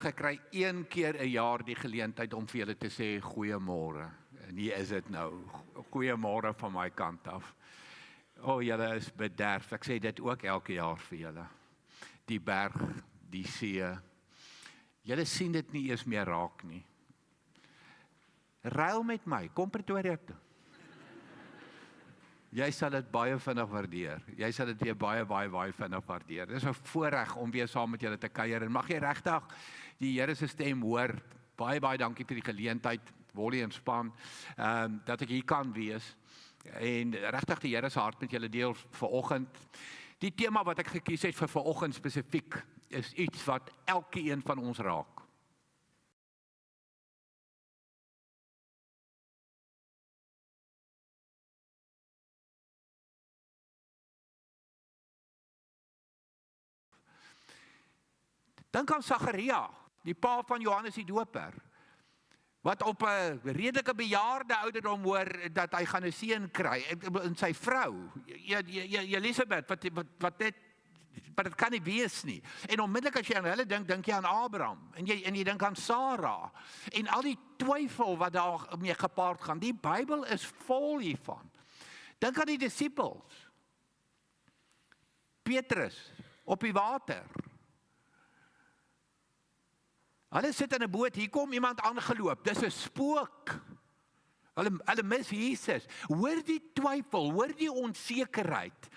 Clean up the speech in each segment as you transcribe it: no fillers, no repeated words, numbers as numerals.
Ek kry 1 keer 'n jaar die geleentheid om vir julle te sê goeiemôre. En hier is dit nou. Goeiemôre van my kant af. Julle is bederf. Ek sê dit ook elke jaar vir julle. Die berg, die see. Julle sien dit nie eers meer raak nie. Ruil met my, kom Pretoria toe. Jy sal dit baie vinnig waardeer. Jy sal dit weer baie vinnig waardeer. Dit is 'n voorreg om weer saam met julle te kuier. En mag jy regtig die Here se stem hoor. Baie dankie vir die geleentheid, Wolly en span, dat ek hier kan wees. En regtig die Here se hart met julle deel vanoggend. Die tema wat ek gekies het vir vanoggend spesifiek is iets wat elkeen van ons raak. Dink aan Sagaria, die pa van Johannes die Doper, wat op 'n redelike bejaarde ouderdom hoor dat hy gaan 'n seun kry, en sy vrou, Elisabeth, wat dit kan nie wees nie. En onmiddellik as jy aan hulle dink jy aan Abraham, en jy dink aan Sarah, en al die twyfel wat daarmee gepaard gaan. Die Bybel is vol hiervan. Dink aan die disippels, Petrus, op die water. Hulle sit in 'n boot, hier kom iemand aangeloop, dis 'n spook. Hulle mis Jesus. Hoor die twyfel, hoor die onsekerheid.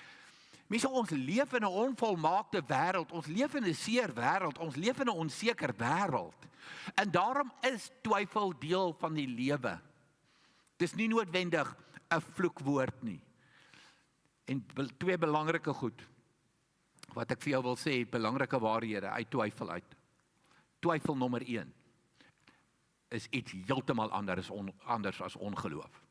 Mense, ons leef in 'n onvolmaakte wêreld, ons leef in 'n seer wêreld, ons leef in 'n onseker wêreld. En daarom is twyfel deel van die lewe. Dis nie noodwendig 'n vloekwoord nie. En 2 belangrike goed, wat ek vir jou wil sê, belangrike waarhede uit twyfel uit. Twyfel nommer 1 is iets heeltemal anders as ongeloof.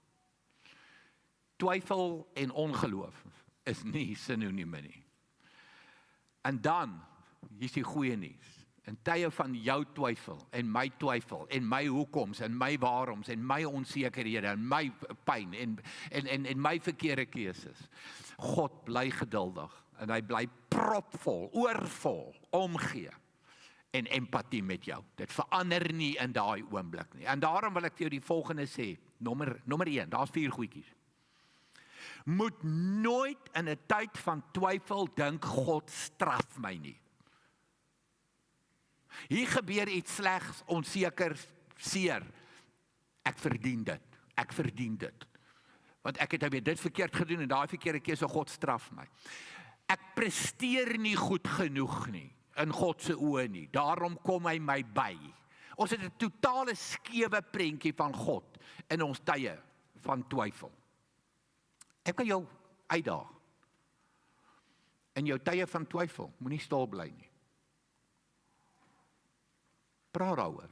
Twyfel en ongeloof is nie sinonieme nie. En dan, hier is die goeie nuus. In tye van jou twyfel en my hoekoms en my waaroms en my onsekerhede en my pyn en my verkeerde keuses. God bly geduldig en hy bly propvol, oorvol, omgee en empatie met jou. Dit verander nie in daai oomblik nie. En daarom wil ek vir jou die volgende sê. Nommer 1, daar's 4 goedjies. Moet nooit in 'n tyd van twyfel dink God straf my nie. Hier gebeur iets slegs, onseker, seer. Ek verdien dit. Want ek het weer dit verkeerd gedoen en daai verkeerde keuse, God straf my. Ek presteer nie goed genoeg nie. In God se oë nie. Daarom kom hy my by. Ons het 'n totale skewe prentjie van God in ons tye van twyfel. Ek kan jou uitdaag. In jou tye van twyfel, moenie stil bly nie. Praat daaroor.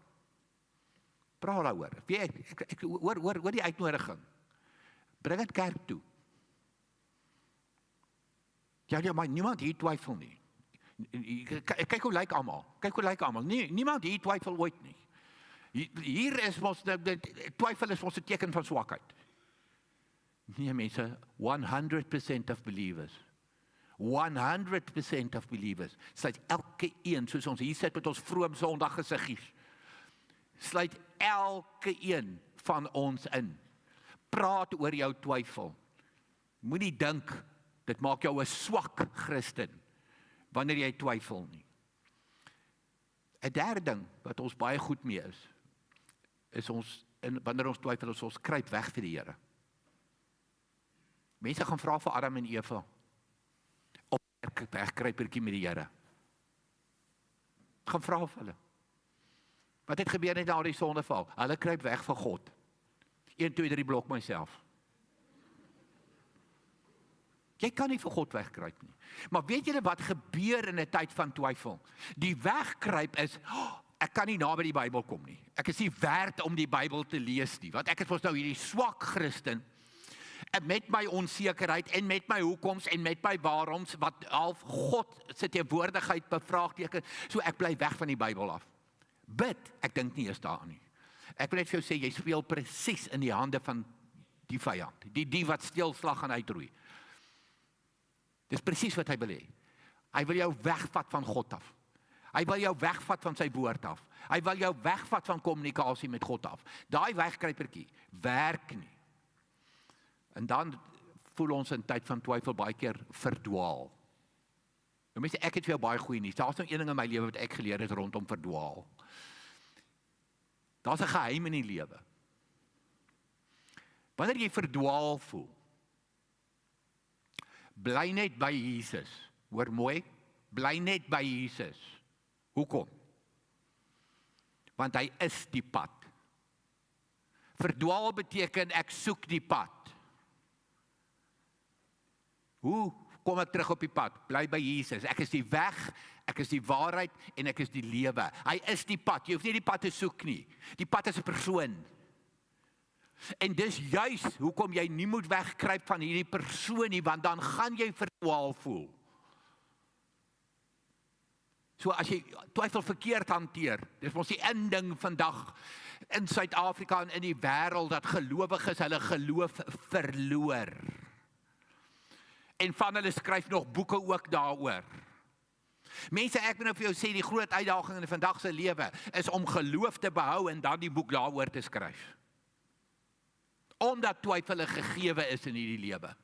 Ek hoor die uitnodiging. Bring dit kerk toe. Ja, maar niemand hier twyfel nie. Kyk hoe lyk almal. Niemand hier twyfel ooit nie. Hier is ons, twyfel is ons 'n teken van swakheid. Nee mense, 100% of believers. 100% of believers. Sluit elke een, soos ons hier sit met ons vroom Sondag gesiggies. Sluit elke een van ons in. Praat oor jou twyfel. Moenie dink, dit maak jou 'n swak Christen. Wanneer jy twyfel nie. 'n derde ding wat ons baie goed mee is wanneer ons twyfel, is ons kruip weg vir die Here. Mense gaan vra vir Adam en Eva op wegkruipertjie met die Here. Gaan vra vir hulle. Wat het gebeur net na die sondeval? Hulle kruip weg vir God. 1, 2, 3 blok myself. Jy kan nie vir God wegkruip nie. Maar weet julle wat gebeur in 'n tyd van twyfel? Die wegkruip is, ek kan nie naby die Bybel kom nie. Ek is nie werd om die Bybel te lees nie, want ek is mos nou hierdie swak Christen, met my onsekerheid en met my hoekoms en met my waaroms, wat half God se teenwoordigheid bevraagteken, so ek bly weg van die Bybel af. Bid, ek dink nie eens daaraan nie. Ek wil net vir jou sê, jy speel presies in die hande van die vyand, die wat steelslag gaan uitroei. Dis presies wat hy wil hê. Hy wil jou wegvat van God af. Hy wil jou wegvat van sy woord af. Hy wil jou wegvat van kommunikasie met God af. Daai wegkruipertjie werk nie. En dan voel ons in tyd van twyfel baie keer verdwaal. Nou mense, ek het vir jou baie goeie nuus. Daar's nou een ding in my lewe wat ek geleer het rondom verdwaal. Daar's 'n geheim in die lewe. Wanneer jy verdwaal voel, bly net by Jesus. Hoor mooi, bly net by Jesus. Hoekom? Want hy is die pad. Verdwaal beteken ek soek die pad. Hoe kom ek terug op die pad? Bly by Jesus. Ek is die weg, ek is die waarheid en ek is die lewe. Hy is die pad. Jy hoef nie die pad te soek nie. Die pad is 'n persoon. En dis juis hoekom jy nie moet wegkruip van hierdie persoon nie, want dan gaan jy verdwaal voel. So as jy twyfel verkeerd hanteer, dis mos die inding vandag in Suid-Afrika en in die wêreld dat gelowiges hulle geloof verloor. En van hulle skryf nog boeke ook daaroor. Mense, ek wil nou vir jou sê, die groot uitdaging in vandag se lewe is om geloof te behou en dan die boek daaroor te skryf. Omdat twyfel 'n gegewe is in hierdie lewe.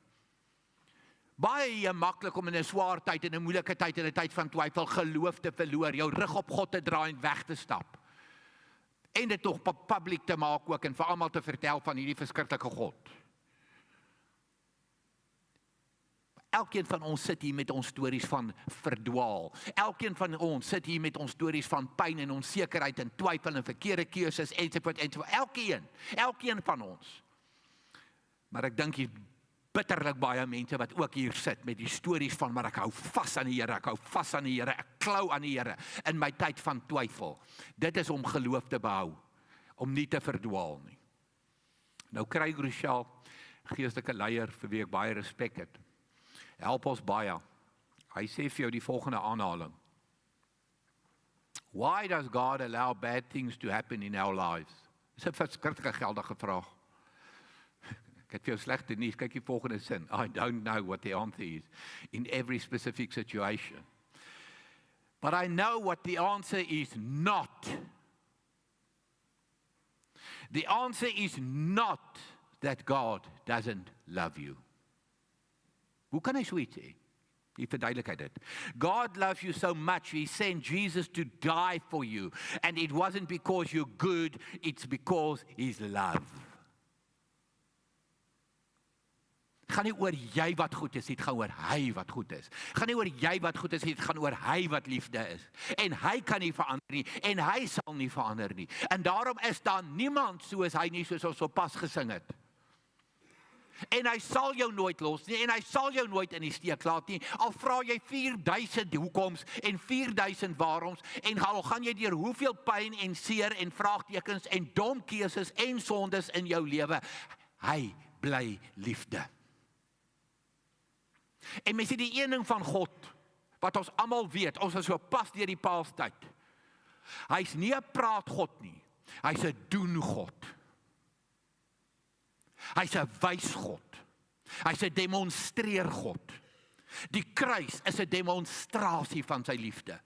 Baie maklik om in 'n swaar tyd en 'n moeilike tyd en 'n tyd van twyfel geloof te verloor, jou rug op God te draai en weg te stap. En dit tog publiek te maak ook en vir almal te vertel van hierdie verskriklike God. Elkeen van ons sit hier met ons stories van verdwaal. Elkeen van ons sit hier met ons stories van pyn en onsekerheid en twyfel en verkeerde keuses ensovoort ensovoort. Elkeen van ons. Maar ek dink hier bitterlik baie mense wat ook hier sit met die stories van, maar ek hou vas aan die Here, ek hou vas aan die Here, ek klou aan die Here in my tyd van twyfel. Dit is om geloof te behou, om nie te verdwaal nie. Nou kry Rochelle, geestelike leier vir wie ek baie respek het, help ons baie. Hy sê vir jou die volgende aanhaling. Why does God allow bad things to happen in our lives? Dis 'n verskriklike geldige vraag. Ek het vir jou slegte nuus, kyk die volgende sin. I don't know what the answer is in every specific situation. But I know what the answer is not. The answer is not that God doesn't love you. Hoe kan hy so iets sê? Die verduidelik dit. God loves you so much, He sent Jesus to die for you. And it wasn't because you're good, it's because His love. Gaan nie oor jy wat goed is, dit gaan oor hy wat goed is. Gaan nie oor jy wat goed is, dit gaan oor hy wat liefde is. En hy kan nie verander nie, en hy sal nie verander nie. En daarom is daar niemand soos hy nie, soos ons sopas gesing het. En hy sal jou nooit los nie, en hy sal jou nooit in die steek laat nie, al vra jy 4000 hoekoms, en 4000 waaroms, en al gaan jy deur hoeveel pyn en seer, en vraagtekens, en dom keuses, en sondes in jou lewe, hy bly liefde. En mense, die een ding van God, wat ons almal weet, ons is so pas deur die Paalstyd, hy's nie 'n praat God nie, hy's 'n doen God. Hy's 'n wys God. Hy's 'n demonstreer God. Die kruis is 'n demonstrasie van sy liefde.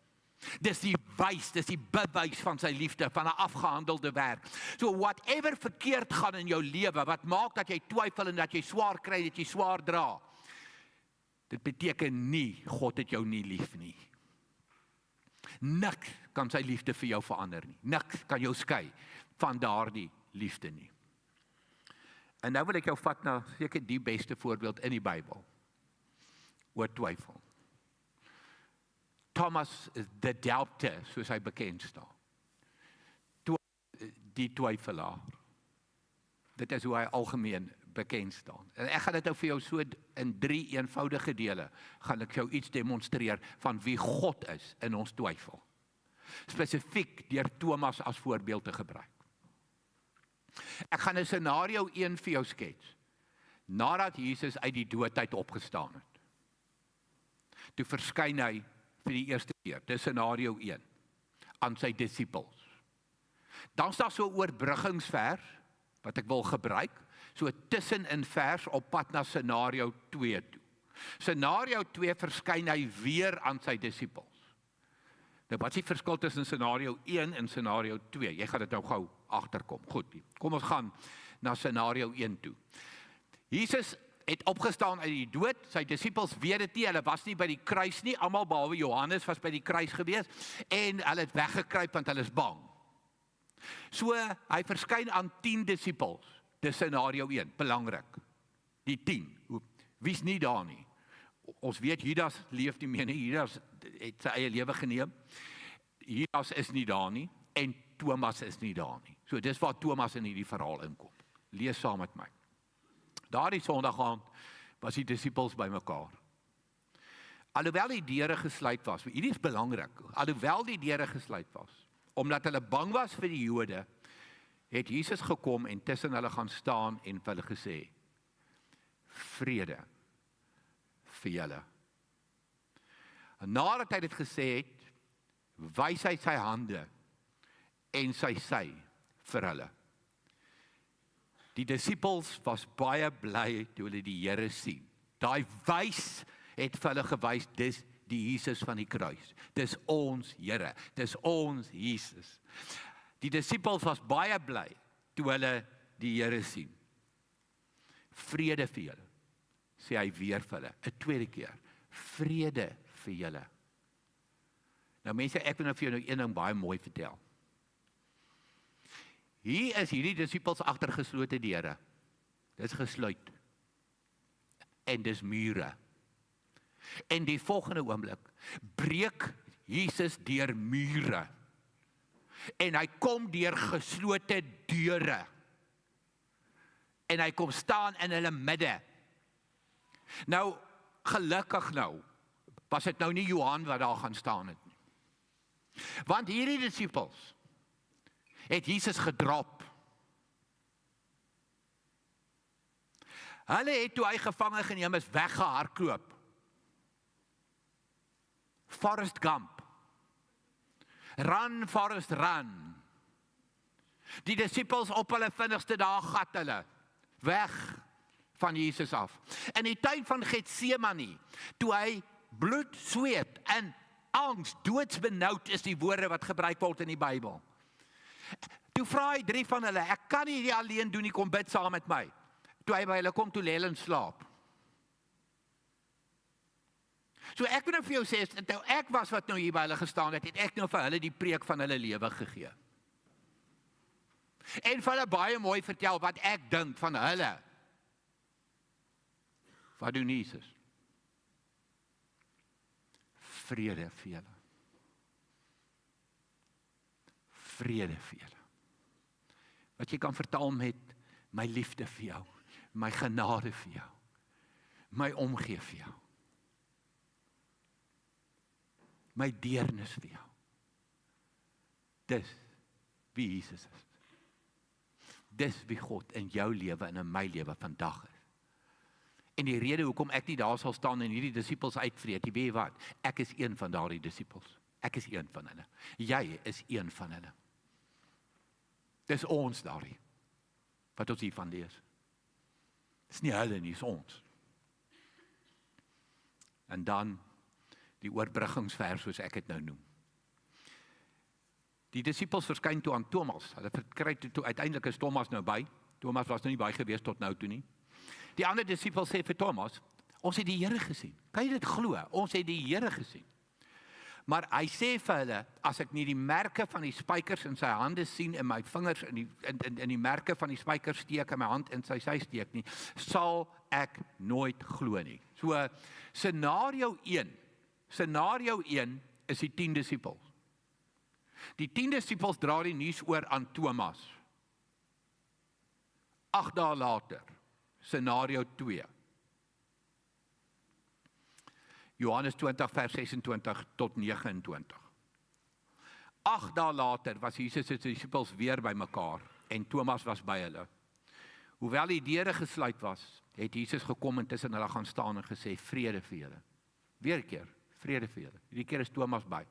Dis die bewys van sy liefde, van 'n afgehandelde werk. So whatever verkeerd gaan in jou lewe, wat maak dat jy twyfel en dat jy swaar kry, dat jy swaar dra, dit beteken nie, God het jou nie lief nie. Niks kan sy liefde vir jou verander nie. Niks kan jou skei van daardie liefde nie. En nou wil ek jou vat na seker die beste voorbeeld in die Bybel, oor twyfel. Thomas the Doubter, soos hy bekend staan. Die twyfelaar. Dit is hoe hy algemeen bekend staan. En ek gaan dit nou vir jou so in 3 eenvoudige dele, gaan ek jou iets demonstreer van wie God is in ons twyfel. Spesifiek deur Thomas as voorbeeld te gebruik. Ek gaan 'n scenario 1 vir jou skets. Nadat Jesus uit die dood uit opgestaan het, toe verskyn hy vir die eerste keer, dis scenario 1, aan sy disippels. Dan staan so 'n oorbruggingsvers, wat ek wil gebruik, so tussenin vers op pad na scenario 2 toe. Scenario 2 verskyn hy weer aan sy disippels. Nou, wat is die verskil tussen scenario 1 en scenario 2? Jy gaan dit nou gou agterkom. Goed, kom ons gaan na scenario 1 toe. Jesus het opgestaan uit die dood, sy disippels weet dit nie, hulle was nie by die kruis nie, almal behalwe Johannes was by die kruis gewees, en hulle het weggekruip want hulle is bang. So, hy verskyn aan 10 disippels, dis scenario 1, belangrik, die 10, wie's nie daar nie? Ons weet, Judas leef nie meer nie, Judas het sy eie lewe geneem, Judas is nie daar nie, en Thomas is nie daar nie. So, dis waar Thomas in hierdie verhaal inkom. Lees saam met my. Daardie Sondag aand was die disippels bymekaar. Alhoewel die deure gesluit was, hierdie is belangrik, alhoewel die deure gesluit was, omdat hulle bang was vir die Jode, het Jesus gekom en tussen hulle gaan staan en vir hulle gesê, vrede vir julle. En nadat hy dit gesê het, wys hy sy hande en sy sy vir hulle. Die disippels was baie bly toe hulle die Here sien. Daai wys het vir hulle gewys, dis die Jesus van die kruis. Dis ons Here, dis ons Jesus. Die disippels was baie bly toe hulle die Here sien. Vrede vir julle, sê hy weer vir hulle, 'n tweede keer. Vrede vir julle. Nou mense, ek wil nou vir jou een ding baie mooi vertel. Hier is hierdie disippels agter geslote deure. Dis gesluit. En dis mure. En die volgende oomblik breek Jesus deur mure. En hy kom deur geslote deure. En hy kom staan in hulle midde. Nou, gelukkig nou, was dit nou nie Johan wat daar gaan staan het nie. Want hierdie disippels het Jesus gedrop. Hulle het toe hy gevange geneem is, weggehardloop. Forrest Gump. Run, Forrest, run. Die disippels op hulle vinnigste dae gat hulle. Weg van Jesus af. In die tuin van Getsemane, toe hy bloed, sweet en angs, doodsbenoud is die woorde wat gebruik word in die Bybel. Toe vra hy 3 van hulle, ek kan nie dit alleen doen nie, kom bid saam met my. Toe hy by hulle kom, toe lê hulle in slaap. So ek wil nou vir jou sê, nou ek was wat nou hier by hulle gestaan het ek nou vir hulle die preek van hulle lewe gegee. En vir hulle baie mooi vertel wat ek dink van hulle. Wat doen Jesus? Vrede vir julle. Vrede vir julle. Wat jy kan vertaal met my liefde vir jou, my genade vir jou, my omgee vir jou, my deernis vir jou. Dis wie Jesus is. Dis wie God in jou lewe en in my lewe vandag is. En die rede hoekom ek nie daar sal staan en hierdie disippels uitvreet, jy weet wat, ek is een van daardie disippels. Ek is een van hulle. Jy is een van hulle. Dis ons daardie, wat ons hiervan lees. Dis nie hulle nie, dis ons. En dan die oorbruggingsvers soos ek het nou noem. Die disippels verskyn toe aan Thomas. Hulle verkry toe uiteindelik is Thomas nou by. Thomas was nou nie by gewees tot nou toe nie. Die ander disippels sê vir Thomas, ons het die Here gesien. Kan jy dit glo? Ons het die Here gesien. Maar hy sê vir hulle, as ek nie die merke van die spykers in sy hande sien en my vingers in die merke van die spykers steek en my hand in sy sy steek nie, sal ek nooit glo nie. So, scenario 1 is die 10 disippels. Die 10 disippels dra die nuus oor aan Thomas. 8 dae later, scenario 2. Johannes 20 vers 26 tot 29. 8 dae later was Jesus se disippels weer by mekaar en Thomas was by hulle. Hoewel die deure gesluit was, het Jesus gekom en tussen hulle gaan staan en gesê, vrede vir julle. Weer 'n keer, vrede vir julle. Hierdie keer is Thomas by.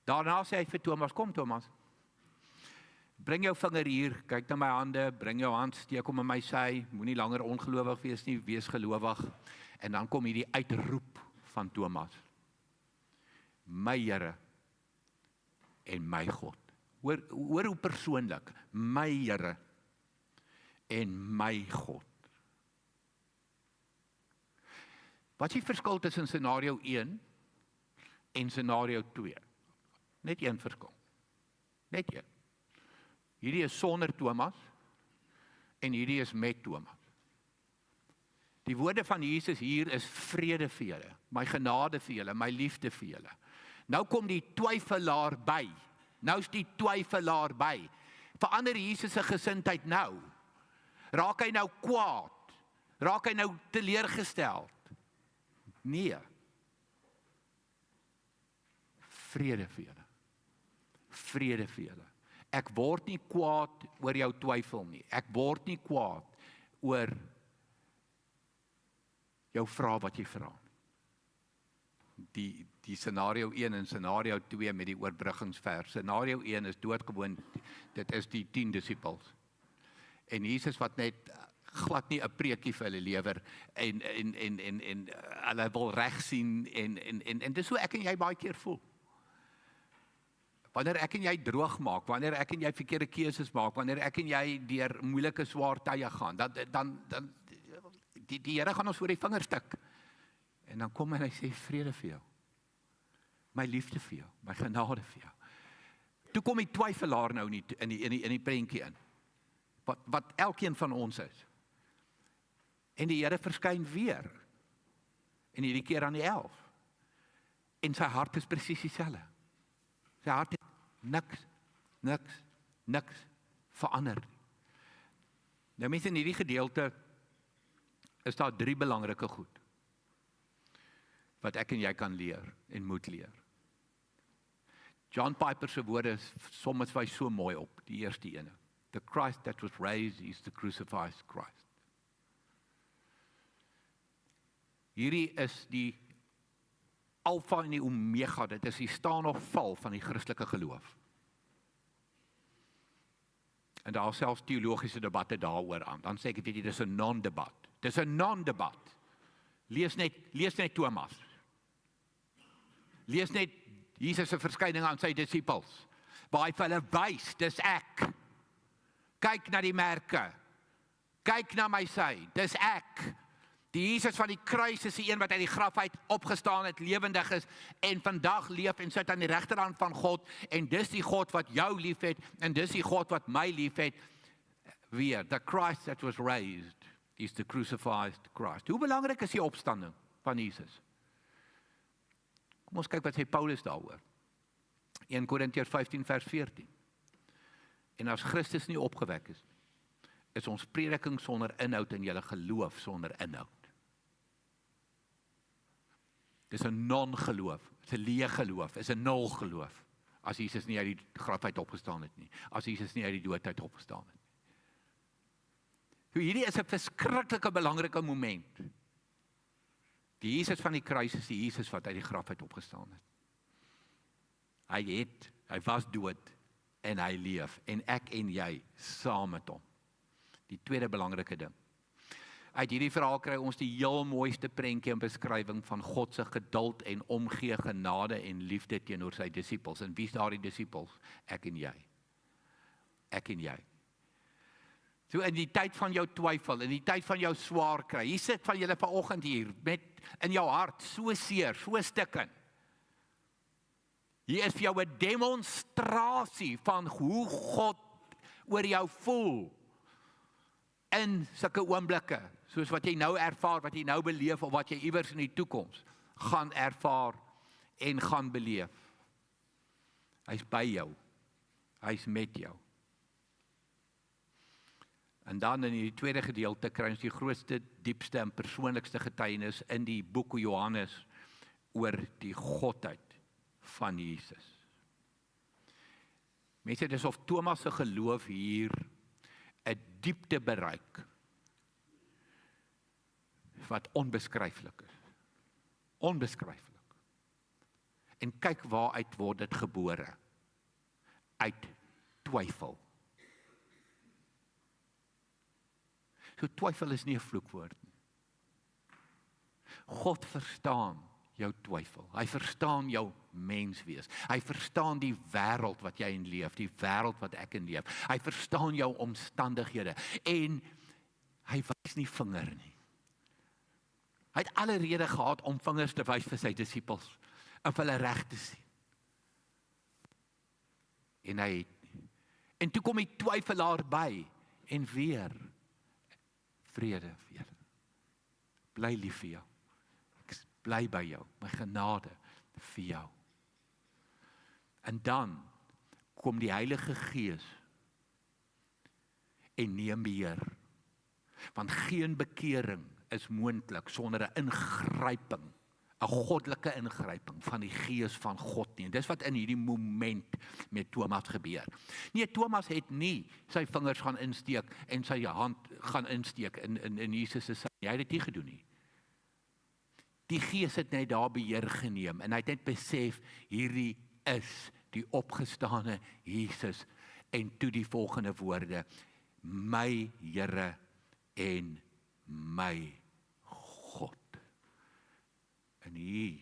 Daarna sê hy vir Thomas, kom Thomas, bring jou vinger hier, kyk na my hande, bring jou hand, steek hom in my sy, moenie langer ongelowig wees nie, wees gelowig. En dan kom hierdie uitroep van Thomas. my Here en my God. Hoor hoe persoonlik, my Here en my God. Wat is die verskil tussen scenario 1 en scenario 2? Net een verskil. Net een. Hierdie is sonder Thomas en hierdie is met Thomas. Die woorde van Jesus hier is vrede vir julle, my genade vir julle, my liefde vir julle. Nou kom die twyfelaar by. Nou is die twyfelaar by. Verander Jesus se gesindheid nou. Raak hy nou kwaad? Raak hy nou teleurgesteld? Nee. Vrede vir julle. Vrede vir julle. Ek word nie kwaad oor jou twyfel nie. Ek word nie kwaad oor jou vraag wat jy vra. Die scenario 1 en scenario 2 met die oorbruggingsvers. Scenario 1 is doodgewoon, dit is die 10 disippels. En Jesus wat net glad nie 'n preekie vir hulle lewer en hulle wil reg sien en dis hoe ek en jy baie keer voel. Wanneer ek en jy droog maak, wanneer ek en jy verkeerde keuses maak, wanneer ek en jy deur moeilike swaar tye gaan, dan die Here gaan ons voor die vinger stik. En dan kom hy en hy sê vrede vir jou. My liefde vir jou, my genade vir jou. Toe kom die twyfelaar nou in die prentjie in. Wat elkeen van ons is. En die Here verskyn weer. En hierdie keer aan die 11. En sy hart is presies dieselfde. Sy hart het niks verander. Nou mense, in hierdie gedeelte is daar 3 belangrike goed wat ek en jy kan leer en moet leer. John Piper se woorde som dit vir my so mooi op, die eerste ene. The Christ that was raised is the crucified Christ. Hierdie is die alfa en die omega, dit is die staan of val van die Christelike geloof. En daar is selfs teologiese debatte daaroor aan. Dan sê ek, weet jy, dit is 'n non-debat. Dit is 'n non-debat. Lees net Thomas. Lees net Jesus se verskyning aan sy disippels, waar hy vir hulle wys, dis ek. Kyk na die merke. Kyk na my sy, dis ek. Die Jesus van die kruis is die een wat uit die graf uit opgestaan het, lewendig is en vandag leef en sit aan die regterhand van God en dis die God wat jou liefhet en dis die God wat my liefhet. Weer, the Christ that was raised is the crucified Christ. Hoe belangrik is die opstanding van Jesus? Kom ons kyk wat sê Paulus daaroor. 1 Korintiërs 15 vers 14. En as Christus nie opgewek is ons prediking sonder inhoud en julle geloof sonder inhoud. Dis 'n non-geloof, dis 'n leë geloof, dis 'n nul geloof. As Jesus nie uit die graf uit opgestaan het nie, as Jesus nie uit die dood uit opgestaan het nie. Hierdie is 'n verskriklike belangrike moment. Die Jesus van die kruis is die Jesus wat uit die graf uit opgestaan het. Hy was dood en hy leef en ek en jy saam met hom. Die tweede belangrike ding. Uit hierdie verhaal kry ons die heel mooiste prentjie en beskrywing van God se geduld en omgee, genade en liefde teenoor sy disippels. En wie is daardie disippels? Ek en jy. Ek en jy. So in die tyd van jou twyfel, in die tyd van jou swaar kry, hier sit van julle vanoggend hier met in jou hart so seer, so stikkend. Hier is vir jou 'n demonstrasie van hoe God oor jou voel in sulke oomblikke, soos wat jy nou ervaar, wat jy nou beleef of wat jy iewers in die toekoms gaan ervaar en gaan beleef. Hy's by jou. Hy's met jou. En dan in die tweede gedeelte kry ons die grootste, diepste en persoonlikste getuienis in die boek Johannes oor die godheid van Jesus. Mense, dis of Thomas se geloof hier 'n diepte bereik wat onbeskryflik is. Onbeskryflik. En kyk waaruit word dit gebore? Uit twyfel. So twyfel is nie 'n vloekwoord nie. God verstaan jou twyfel. Hy verstaan jou mens wees. Hy verstaan die wêreld wat jy in leef, die wêreld wat ek in leef. Hy verstaan jou omstandighede en hy wys nie vinger nie. Hy het alle rede gehad om vingers te wys vir sy disippels, en vir hulle reg te sien. En toe kom die twyfelaar by, en weer, vrede vir julle. Bly lief vir jou. Ek bly by jou, my genade vir jou. En dan kom die Heilige Gees en neem beheer. Want geen bekering is moontlik sonder 'n ingryping, 'n goddelike ingryping van die Gees van God nie. En dis wat in hierdie moment met Thomas gebeur. Nee, Thomas het nie sy vingers gaan insteek en sy hand gaan insteek in Jesus se sy. Hy het dit nie gedoen nie. Die Gees het net daar beheer geneem en hy het net besef, hierdie is die opgestane Jesus. En toe die volgende woorde, my Here en my God. En hier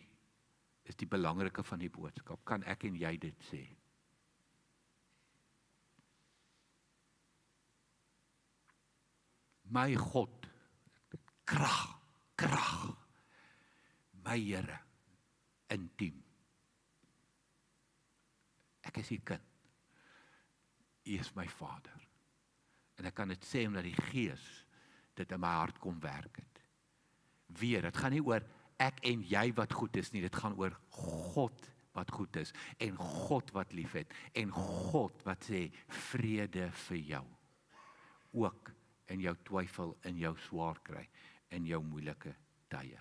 is die belangrike van die boodskap. Kan ek en jy dit sê? My God, krag, my Here, intiem. Ek is die kind. U is my Vader. En ek kan dit sê omdat die Gees dit in my hart kom werk het. Weer, dit gaan nie oor ek en jy wat goed is nie, dit gaan oor God wat goed is, en God wat lief het, en God wat sê, vrede vir jou. Ook in jou twyfel, in jou swaar kry, in jou moeilike tye.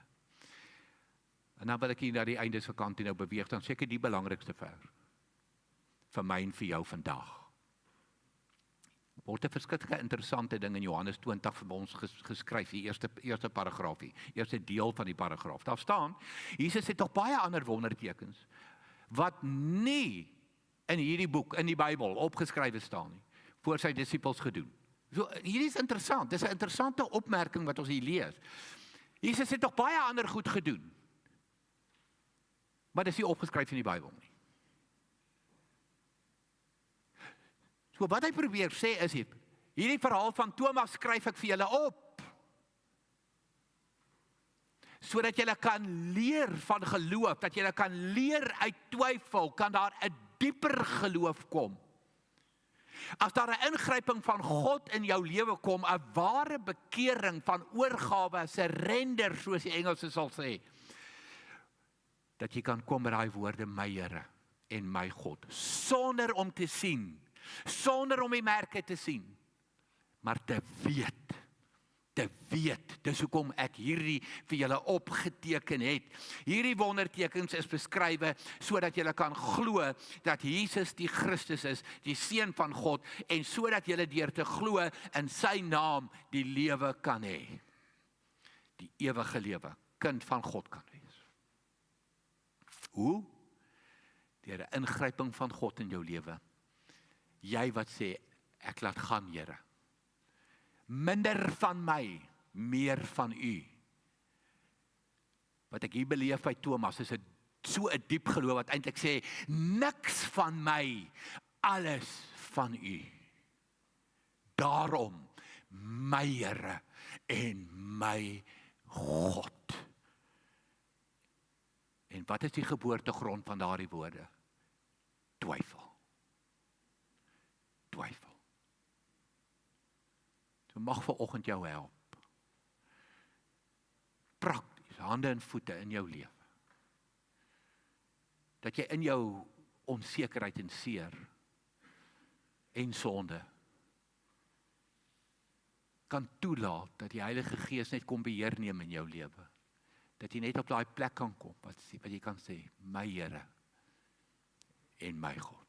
En dan wil ek hier na die eindesvakansie nou beweeg, dan seker die belangrikste vers, vir my en vir jou vandag. Word 'n verskriklike interessante ding in Johannes 20 vir ons geskryf, die eerste paragraafie, eerste deel van die paragraaf. Daar staan, Jesus het nog baie ander wondertekens, wat nie in hierdie boek, in die Bybel, opgeskrywe staan nie, voor sy disippels gedoen. So, hierdie is interessant, dis 'n interessante opmerking wat ons hier lees. Jesus het nog baie ander goed gedoen, maar dis nie opgeskryf in die Bybel nie. So wat hy probeer sê is, hierdie verhaal van Thomas skryf ek vir julle op, sodat julle kan leer van geloof, dat julle kan leer uit twyfel, kan daar 'n dieper geloof kom. As daar 'n ingryping van God in jou lewe kom, 'n ware bekering van oorgawe, surrender, soos die Engelse sal sê, dat jy kan kom met daai woorde, my Here en my God, sonder om te sien, sonder om die merke te sien, maar te weet, dis hoekom ek hierdie vir julle opgeteken het. Hierdie wondertekens is beskrywe, sodat julle kan glo, dat Jesus die Christus is, die Seun van God, en sodat julle deur te glo, in sy naam, die lewe kan hê. Die ewige lewe, kind van God kan wees. Hoe? Deur 'n ingryping van God in jou lewe. Jy wat sê, ek laat gaan, Here. Minder van my, meer van u. Wat ek hier beleef by Thomas, is so 'n diep geloof, wat eintlik sê, niks van my, alles van u. Daarom, my Here en my God. En wat is die geboortegrond van daardie woorde? Twyfel. So mag vanoggend jou help. Prakties, hande en voete in jou lewe. Dat jy in jou onsekerheid en seer en sonde kan toelaat dat die Heilige Gees net kom beheer neem in jou lewe. Dat jy net op daai plek kan kom wat jy kan sê, my Here en my God.